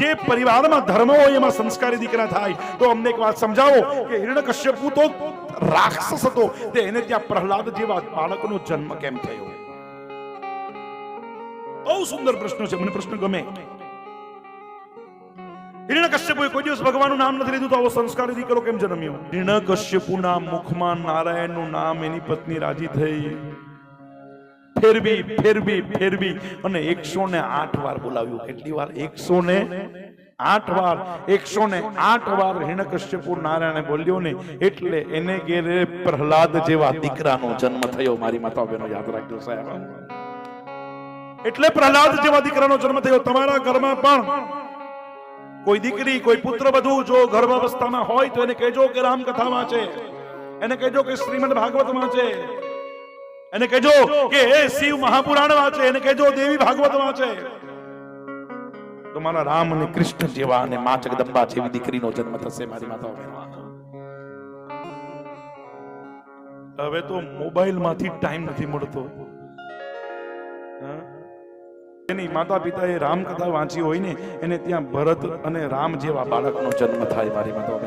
જે પરિવારમાં ધર્મ હોય એમાં સંસ્કારી દીકરા થાય. તો અમને એક વાત સમજાવો કે હિરણ્યકશ્યપુ તો રાક્ષસ હતો, તે એને ત્યાં પ્રહલાદ જેવા બાળકનો જન્મ કેમ થયો? બહુ સુંદર પ્રશ્ન છે, મને પ્રશ્ન ગમે. હિરણ્યકશ્યપુએ કોઈ દિવસ ભગવાનનું નામ નથી લીધું, તો આવો સંસ્કારી દીકરો કેમ જન્મ્યો? હિરણ્યકશ્યપુના મુખમાં નારાયણનું નામ એની પત્ની રાજી થઈ. ફેરવી અને 108 વાર બોલાવ્યું. કેટલી વાર? 108 વાર. 108 વાર હિરણ્યકશ્યપુ નારાયણે બોલ્યો ને એટલે એને ઘેરે પ્રહલાદ જેવા દીકરાનો જન્મ થયો. મારી માતા બહેનો યાદ રાખજો સાહેબ. એટલે પ્રહલાદ જેવા દીકરાનો જન્મ થયો. તમારા ઘરમાં પણ કોઈ દીકરી, કોઈ પુત્ર વધુ જો ગર્ભાવસ્થામાં હોય તો એને કહેજો કે રામકથા વાંચે, એને કહેજો કે શ્રીમદ ભાગવત વાંચે, એને કહેજો કે શિવ મહાપુરાણ વાંચે, એને કહેજો દેવી ભાગવત વાંચે. તો મારા રામ અને કૃષ્ણ જેવા અને મા જગદંબા જેવી દીકરીનો જન્મ થશે. મારી માતા. હવે તો મોબાઈલ માંથી ટાઈમ નથી મળતો. એની માતા પિતાએ રામકથા વાંચી હોય ને એને ત્યાં ભરત અને રામ જેવા બાળકનો જન્મ થાય. મારી માતા.